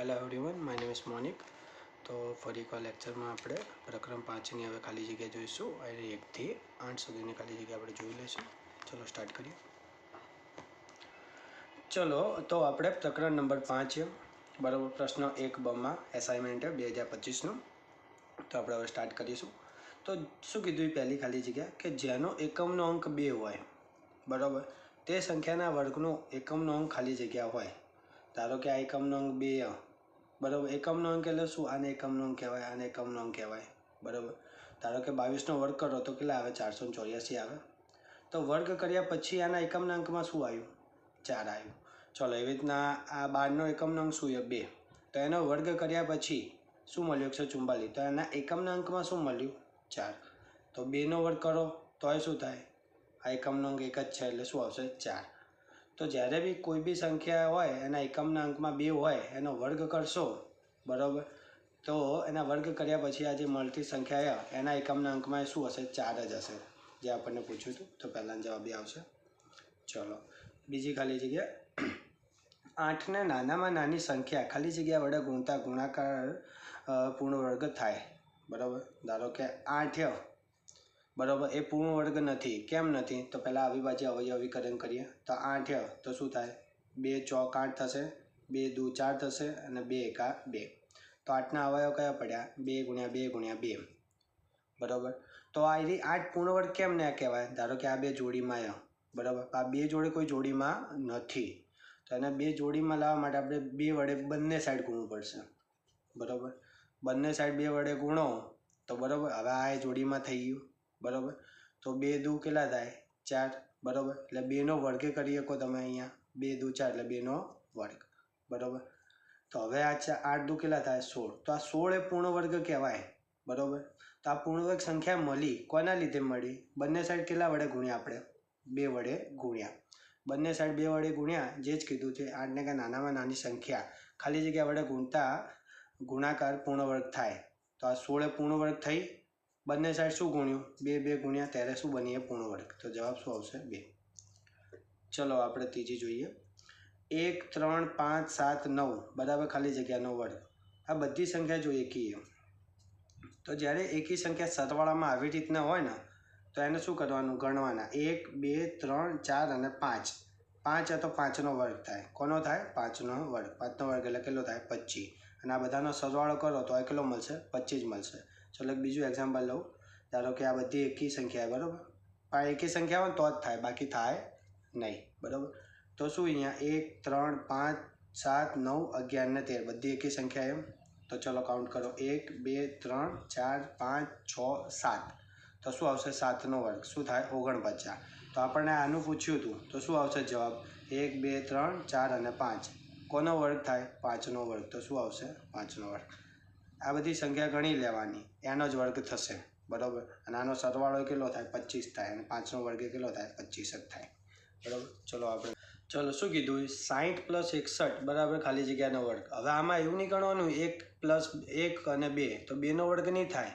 Hello everyone, my name is Monik. તો ફરી એકવાર લેક્ચરમાં આપણે પ્રકરણ 5ની હવે ખાલી જગ્યા જોઈશું. અને 1 થી 8 સુધીની ખાલી જગ્યા આપણે જોઈ લઈશું. ચલો સ્ટાર્ટ કરીએ. ચલો તો આપણે પ્રકરણ નંબર 5 બરાબર, પ્રશ્ન 1 માં એસાઇનમેન્ટ 2025નું. તો આપણે હવે સ્ટાર્ટ કરીશું. તો શું કીધું એ પહેલી ખાલી જગ્યા કે જેનો એકમનો અંક 2 હોય બરાબર, તે સંખ્યાના વર્ગનો એકમનો અંક ખાલી જગ્યા હોય. ધારો કે આ એકમનો અંક 2 બરાબર. એકમનો અંક એટલે શું? આને એકમનો અંક કહેવાય, આને એકમનો અંક કહેવાય બરાબર. ધારો કે 22નો વર્ગ કરો તો કેટલા આવે? 484 આવે. તો વર્ગ કર્યા પછી આના એકમના અંકમાં શું આવ્યું? 4 આવ્યું. ચલો એવી રીતના આ 12નો એકમનો અંક શું છે? 2. તો એનો વર્ગ કર્યા પછી શું મળ્યું? 144. તો એના એકમના અંકમાં શું મળ્યું? 4. તો 2નો વર્ગ કરો તોય શું થાય? આ એકમનો અંક 1 જ છે એટલે શું આવશે? 4. તો જ્યારે બી કોઈ બી સંખ્યા હોય એના એકમના અંકમાં 2 હોય એનો વર્ગ કરશો બરાબર, તો એના વર્ગ કર્યા પછી આ જે મળતી સંખ્યા એના એકમના અંકમાં શું હશે? 4 જ હશે, જે આપણને પૂછ્યું હતું. તો પહેલાંનો જવાબ એ આવશે. ચલો બીજી ખાલી જગ્યા, 8ને નાનામાં નાની સંખ્યા ખાલી જગ્યા વડે ગુણતા ગુણાકાર પૂર્ણ વર્ગ થાય બરાબર. ધારો કે 8 બરાબર એ પૂર્ણ વર્ગ નથી. કેમ નથી? તો પહેલાં અવિભાજ્ય અવયવીકરણ કરીએ. તો 8 તો શું થાય? 2 ચોક 8 થશે, 2 દુ 4 થશે અને 2 એકા 2. તો 8ના અવયવ કયા પડ્યા? 2 ગુણ્યા 2 ગુણ્યા 2 બરાબર. તો આ 8 પૂર્ણ વર્ગ કેમ ના કહેવાય? ધારો કે આ 2 જોડીમાં બરાબર, આ 2 જોડે કોઈ જોડીમાં નથી. તો એને 2 જોડીમાં લાવવા માટે આપણે 2 વડે બંને સાઈડ ગુણવું પડશે બરાબર. બંને સાઈડ 2 વડે ગુણો તો બરાબર. હવે આ જોડીમાં થઈ ગયું બરાબર. તો 2 દુ કેટલા થાય? 4 બરાબર. એટલે 2નો વર્ગ કરી શકો તમે અહીંયા. 2 દુ 4 એટલે 2નો વર્ગ બરાબર. તો હવે આ 8 દુ કેટલા થાય? 16. તો આ 16 એ પૂર્ણ વર્ગ કહેવાય બરાબર. તો આ પૂર્ણ વર્ગ સંખ્યા મળી કોના લીધે મળી? બંને સાઈડ કેટલા વડે ગુણ્યા? આપણે 2 વડે ગુણ્યા. બંને સાઈડ 2 વડે ગુણ્યા, જે જ કીધું છે 8ને કે નાનામાં નાની સંખ્યા ખાલી જગ્યા વડે ગુણતા ગુણાકાર પૂર્ણ વર્ગ થાય. તો આ 16 એ પૂર્ણ વર્ગ થઈ. બંને સાઈડ શું ગુણ્યું? 2 2 ગુણ્યા, ત્યારે શું બની? એ પૂર્ણ વર્ગ. તો જવાબ શું આવશે? 2. ચલો આપણે ત્રીજી જોઈએ. 1 3 5 7 9 બરાબર ખાલી જગ્યાનો વર્ગ. આ બધી સંખ્યા જો એકી. તો જ્યારે એકી સંખ્યા સરવાળામાં આવી રીતના હોય ને તો એને શું કરવાનું? ગણવાના. 1 2 3 4 અને 5. 5 તો 5નો વર્ગ થાય. કોનો થાય? 5નો વર્ગ. 5નો વર્ગ એટલે કેટલો થાય? 25. અને આ બધાનો સરવાળો કરો તો આ કેટલો મળશે? 25 મળશે. ચલો એક બીજું એક્ઝામ્પલ લઉં. ધારો કે આ બધી એકી સંખ્યા બરાબર, આ એકી સંખ્યા હોય તો જ થાય, બાકી થાય નહીં બરાબર. તો શું અહીંયા 1 3 5 7 9 11 ને 13 બધી એકી સંખ્યા એમ. તો ચલો કાઉન્ટ કરો. 1 2 3 4 5 6 7. તો શું આવશે? 7નો વર્ગ. શું થાય? 49. તો આપણને આનું પૂછ્યું હતું તો શું આવશે જવાબ? 1 2 3 4 અને 5 કોનો વર્ગ થાય? 5નો વર્ગ. તો શું આવશે? 5નો વર્ગ. આ બધી સંખ્યા ગણી લેવાની, એનો જ વર્ગ થશે બરાબર. અને આનો સરવાળો કેટલો થાય? 25 થાય. અને 5નો વર્ગ કેટલો થાય? 25 જ થાય બરાબર. ચલો આપણે શું કીધું? 60 + 61 બરાબર ખાલી જગ્યાનો વર્ગ. હવે આમાં એવું નહીં ગણવાનું 1 + 1 અને 2 તો 2નો વર્ગ નહીં થાય,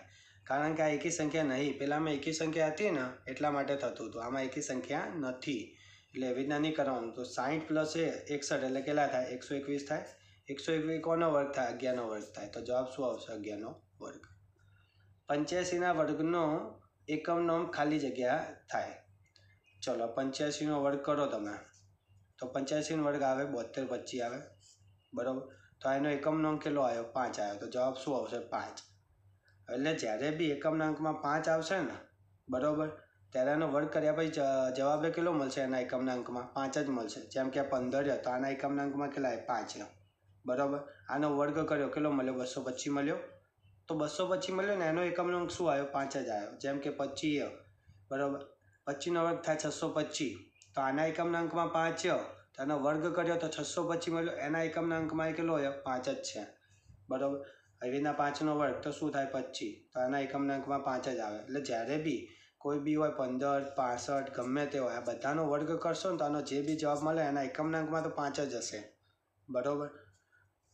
કારણ કે આ એકી સંખ્યા નહીં. પહેલાંમાં એકી સંખ્યા હતી ને એટલા માટે થતું હતું. આમાં એકી સંખ્યા નથી એટલે એવી રીતના નહીં કરવાનું. તો 60 + 61 એટલે કેટલા થાય? 121 થાય. 121 કોનો વર્ગ થાય? 11નો વર્ગ થાય. તો જવાબ શું આવશે? 11નો વર્ગ. 85ના વર્ગનો એકમનો અંક ખાલી જગ્યા થાય. ચલો 85નો વર્ગ કરો તમે તો 85નો વર્ગ આવે 72 25 આવે બરાબર. તો એનો એકમનો અંક કેટલો આવ્યો? 5 આવ્યો. તો જવાબ શું આવશે? 5. એટલે જ્યારે બી એકમના અંકમાં 5 આવશે ને બરાબર, ત્યારે એનો વર્ગ કર્યા પછી જવાબ કેટલો મળશે? એના એકમના અંકમાં 5 જ મળશે. જેમ કે 15 તો આના એકમના અંકમાં કેટલા આવે? 5 બરાબર. આનો વર્ગ કર્યો કેટલો મળ્યો? 225 મળ્યો. તો 225 મળ્યો ને એનો એકમનો અંક શું આવ્યો? 5 જ આવ્યો. જેમ કે 25 બરાબર, 25નો વર્ગ થાય 625. તો આના એકમના અંકમાં 5 તો એનો વર્ગ કર્યો તો 625 મળ્યો. એના એકમના અંકમાં કેટલો આવ્યો? 5 જ છે બરાબર. એવી રીતના 5નો વર્ગ તો શું થાય? 25. તો આના એકમના અંકમાં 5 જ આવે. એટલે જ્યારે બી કોઈ બી હોય 15 65 ગમે તે હોય, આ બધાનો વર્ગ કરશો ને તો આનો જે બી જવાબ મળે એના એકમના અંકમાં તો 5 જ હશે બરાબર.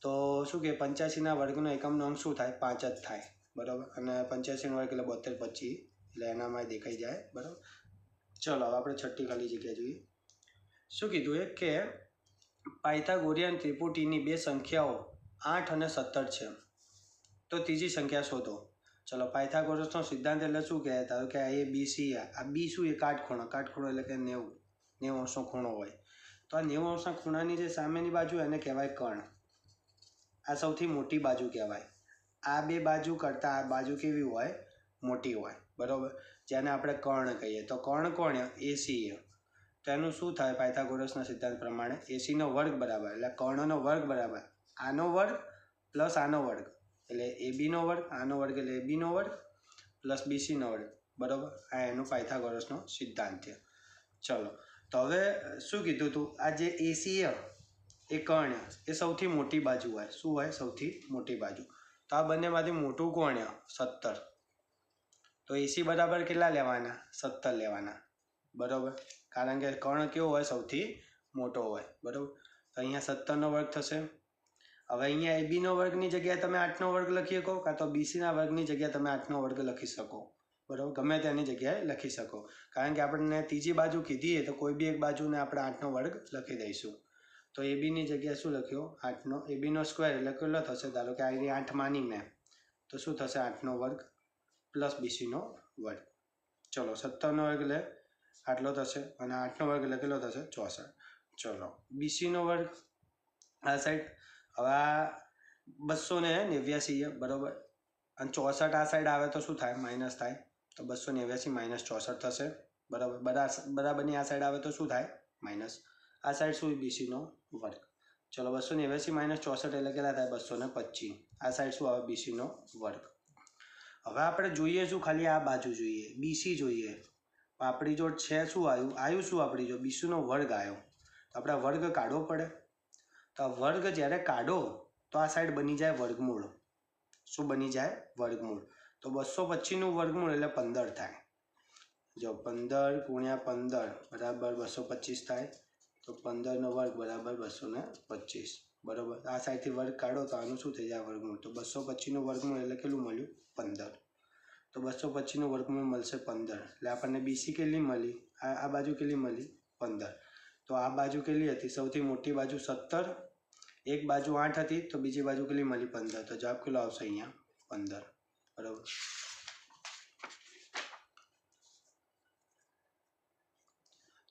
તો શું કે 85ના વર્ગનો એકમનો અંક શું થાય? 5 જ થાય બરાબર. અને 85નો વર્ગ એટલે 72 25 એટલે એનામાં દેખાઈ જાય બરાબર. ચલો હવે આપણે છઠ્ઠી ખાલી જગ્યા જોઈએ. શું કીધું એ કે પાયથાગોરિયન ત્રિપુટીની બે સંખ્યાઓ 8 અને 17 છે તો ત્રીજી સંખ્યા શોધો. ચલો પાયથાગોરસનો સિદ્ધાંત એટલે શું કહે? ધારો કે આ એ બી સી, આ બી શું એ કાટખૂણો એટલે કે 90 અંશનો ખૂણો હોય. તો આ 90 અંશના ખૂણાની જે સામેની બાજુ એને કહેવાય કર્ણ. આ સૌથી મોટી બાજુ કહેવાય. આ બે બાજુ કરતાં આ બાજુ કેવી હોય? મોટી હોય. બરાબર, જેને આપણે કર્ણ કહીએ. તો કર્ણ કોણ? એસી. તો એનું શું થાય? પાયથાગોરસના સિદ્ધાંત પ્રમાણે એસીનો વર્ગ બરાબર એટલે કર્ણનો વર્ગ બરાબર આનો વર્ગ પ્લસ આનો વર્ગ એટલે એબીનો વર્ગ, આનો વર્ગ એટલે એબીનો વર્ગ પ્લસ બીસીનો વર્ગ. બરાબર, આ એનું પાયથાગોરસનો સિદ્ધાંત છે. ચલો તો હવે શું કીધું હતું? આ જે એસી એ કર્ણ એ સૌથી મોટી બાજુ હોય. શું હોય? સૌથી મોટી બાજુ. તો આ બંનેમાંથી મોટું કોણ? 17. તો એસી બરાબર કેટલા લેવાના? 17 લેવાના. બરાબર, કારણ કે કર્ણ કેવો હોય? સૌથી મોટો હોય. બરાબર, તો અહીંયા 17નો વર્ગ થશે. હવે અહીંયા એબીનો વર્ગની જગ્યાએ તમે 8નો વર્ગ લખી શકો, કાં તો બીસીના વર્ગની જગ્યાએ તમે 8નો વર્ગ લખી શકો. બરાબર, ગમે તેની જગ્યાએ લખી શકો. કારણ કે આપણને ત્રીજી બાજુ કીધી તો કોઈ બી એક બાજુને આપણે 8નો વર્ગ લખી દઈશું. તો એબીની જગ્યાએ શું લખ્યું? 8નો. એબીનો સ્ક્વેર એટલે કેટલો થશે? ધારો કે આ 8 માની મેં, તો શું થશે? 8નો વર્ગ પ્લસ બીસીનો વર્ગ. ચલો 17નો વર્ગ એટલે આટલો થશે અને 8નો વર્ગ એટલે કેટલો થશે? 64. ચલો બીસીનો વર્ગ આ સાઈડ. હવે આ 289. બરાબર, અને 64 આ સાઈડ આવે તો શું થાય? માઇનસ થાય. તો 289 માઇનસ 64 થશે. બરાબર, બરાબરની આ સાઈડ આવે તો શું થાય? માઇનસ. આ સાઈડ શું? બીસીનો વર્ગ. ચલો 289 માઇનસ 64 એટલે કેટલા થાય? 225. આ સાઈડ શું આવે? બીસીનો વર્ગ. હવે આપણે જોઈએ શું? ખાલી આ બાજુ જોઈએ, બીસી જોઈએ. આપણી જોડ છે શું આવ્યું શું? આપણી જો બીસીનો વર્ગ આવ્યો. તો આપણે વર્ગ કાઢવો પડે. તો આ વર્ગ જ્યારે કાઢો તો આ સાઈડ બની જાય વર્ગમૂળ. શું બની જાય? વર્ગમૂળ. તો 225નું વર્ગમૂળ એટલે 15 થાય. જો 15 ગુણ્યા 15 બરાબર 225 થાય. તો 15નો વર્ગ બરાબર 225. બરાબર, આ સાઈડથી વર્ગ કાઢો તો આનું શું થઈ જાય? વર્ગમૂળ. તો 225નું વર્ગમૂળ એટલે કેટલું મળ્યું? 15. તો 225નું વર્ગમૂળ મળશે 15. એટલે આપણને બીસી કેટલી મળી? આ બાજુ કેટલી મળી? 15. તો આ બાજુ કેટલી હતી? સૌથી મોટી બાજુ 17. એક બાજુ 8 હતી તો બીજી બાજુ કેટલી મળી? 15. તો જવાબ કેટલો આવશે? અહીંયા 15. બરાબર.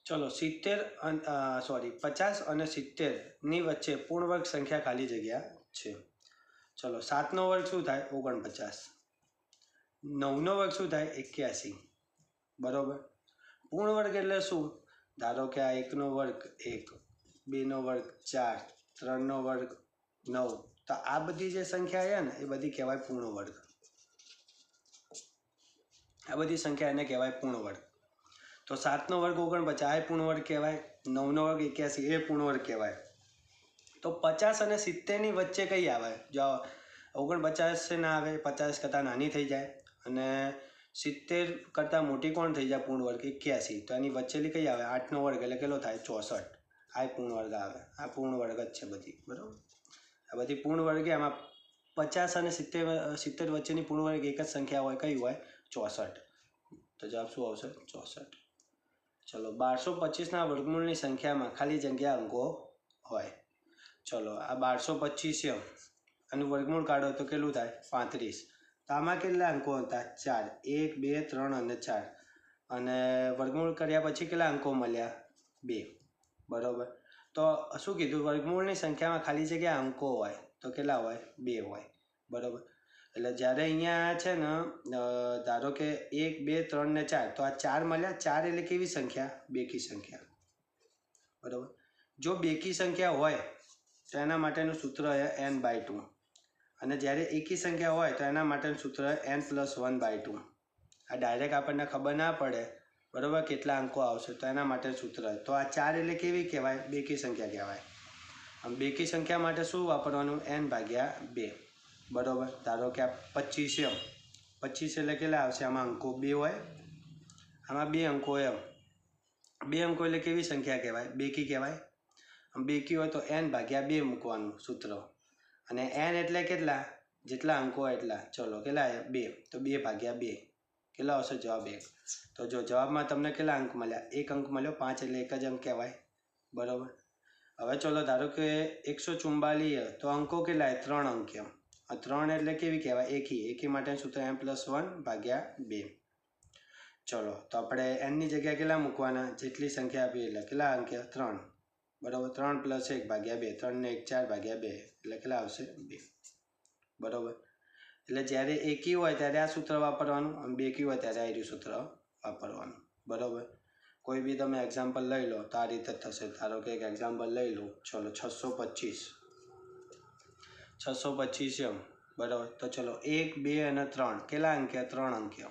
ચલો 50 અને 70ની વચ્ચે પૂર્ણ વર્ગ સંખ્યા ખાલી જગ્યા છે. ચલો 7નો વર્ગ શું થાય? 49. 9નો વર્ગ શું થાય? 81. બરાબર, પૂર્ણ વર્ગ એટલે શું? ધારો કે આ 1નો વર્ગ 1, 2નો વર્ગ 4, 3નો વર્ગ 9. તો આ બધી જે સંખ્યા છે ને એ બધી કહેવાય પૂર્ણ વર્ગ. આ બધી સંખ્યા એને કહેવાય પૂર્ણ વર્ગ. તો 7નો વર્ગ 49 આ પૂર્ણ વર્ગ કહેવાય. 9નો વર્ગ 81 એ પૂર્ણ વર્ગ કહેવાય. તો 50 અને 70ની વચ્ચે કઈ આવે? જો 49 ના આવે, 50 કરતાં નાની થઈ જાય, અને 70 કરતાં મોટી કોણ થઈ જાય? પૂર્ણ વર્ગ 81. તો એની વચ્ચેની કઈ આવે? 8નો વર્ગ એટલે કેટલો થાય? 64. આ પૂર્ણ વર્ગ આવે. આ પૂર્ણ વર્ગ જ છે બધી. બરાબર, આ બધી પૂર્ણ વર્ગ એમાં 50 અને 70 વચ્ચેની પૂર્ણ વર્ગ એક જ સંખ્યા હોય. કઈ હોય? 64. તો જવાબ શું આવશે? 64. ચલો 1225ના વર્ગમૂળની સંખ્યામાં ખાલી જગ્યા અંકો હોય. ચલો આ 1225 છે, આનું વર્ગમૂળ કાઢો તો કેટલું થાય? 35. તો આમાં કેટલા અંકો હતા? 4. 1, 2, 3 અને 4. અને વર્ગમૂળ કર્યા પછી કેટલા અંકો મળ્યા? 2. બરાબર, તો શું કીધું? વર્ગમૂળની સંખ્યામાં ખાલી જગ્યા અંકો હોય તો કેટલા હોય? 2 હોય. બરાબર, એટલે જ્યારે અહીંયા છે ને ધારો કે 1, 2, 3 ને 4, તો આ 4 મળ્યા. 4 એટલે કેવી સંખ્યા? બેકી સંખ્યા. બરાબર, જો બેકી સંખ્યા હોય તો એના માટેનું સૂત્ર છે n/2. અને જ્યારે એકી સંખ્યા હોય તો એના માટેનું સૂત્ર n+1/2. આ ડાયરેક્ટ આપણને ખબર ના પડે બરાબર કેટલા અંકો આવશે, તો એના માટે સૂત્ર. તો આ 4 એટલે કેવી કહેવાય? બેકી સંખ્યા કહેવાય. આમ બેકી સંખ્યા માટે શું વાપરવાનું? n/2. બરાબર, ધારો કે આ 25 છે. 25 એટલે કેટલા આવશે? આમાં અંકો 2 હોય. આમાં 2 અંકો એમ 2 અંકો એટલે કેવી સંખ્યા કહેવાય? બેકી કહેવાય. આમ બેકી હોય તો n/2 મૂકવાનું સૂત્ર. અને n એટલે કેટલા? જેટલા અંકો એટલા. ચલો કેટલા? 2. તો 2/2 કેટલા આવશે? જવાબ 1. તો જો જવાબમાં તમને કેટલા અંક મળ્યા? 1 અંક મળ્યો. 5 એટલે એક જ અંક કહેવાય. બરાબર, હવે ચલો ધારો કે 144 તો અંકો કેટલા 3 અંકીય. આ 3 એટલે કેવી કહેવાય એકી માટે સૂત્ર n+1/2. ચલો તો આપણે એનની જગ્યા કેટલા મૂકવાના જેટલી સંખ્યા આપી એટલે કેટલા અંકીય 3 બરાબર 3 + 1/2 3 ને 1 4/2 એટલે કેટલા આવશે 2 બરાબર. એટલે જ્યારે એકી હોય ત્યારે આ સૂત્ર વાપરવાનું અને બેકી હોય ત્યારે આ સૂત્ર વાપરવાનું બરાબર. કોઈ બી તમે એક્ઝામ્પલ લઈ લો તો આ રીતે થશે. ધારો કે એક એક્ઝામ્પલ લઈ લો ચલો 625 એમ બરાબર. તો ચલો 1 2 અને 3 કેટલા અંકીય 3 અંકીય.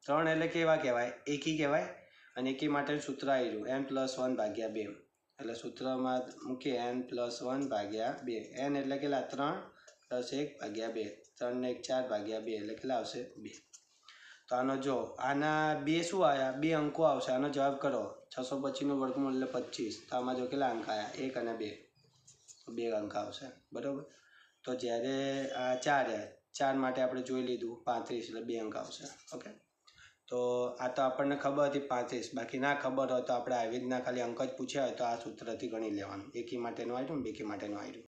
3 એટલે કેવા કહેવાય એકી કહેવાય અને એકી માટેનું સૂત્ર આવી રહ્યું n+1/2 એટલે સૂત્રમાં મૂકીએ n+1/2 n એટલે કેટલા 3 + 1/2 3 ને 1 4/2 એટલે કેટલા આવશે 2. તો આનો જો આના બે શું આવ્યા 2 અંકો આવશે. આનો જવાબ કરો 625 નું વર્ગમૂળ એટલે 25 તો આમાં જો કેટલા અંક આવ્યા 1 અને 2 2 અંક આવશે બરાબર. તો જ્યારે આ 4 માટે આપણે જોઈ લીધું 35 એટલે 2 અંક આવશે. ઓકે તો આ તો આપણને ખબર હતી 35. બાકી ના ખબર હોય તો આપણે આવી રીતના ખાલી અંક જ પૂછ્યા હોય તો આ સૂત્રથી ગણી લેવાનું. એકી માટેનું આવ્યું ને બેકી માટેનું આવ્યું.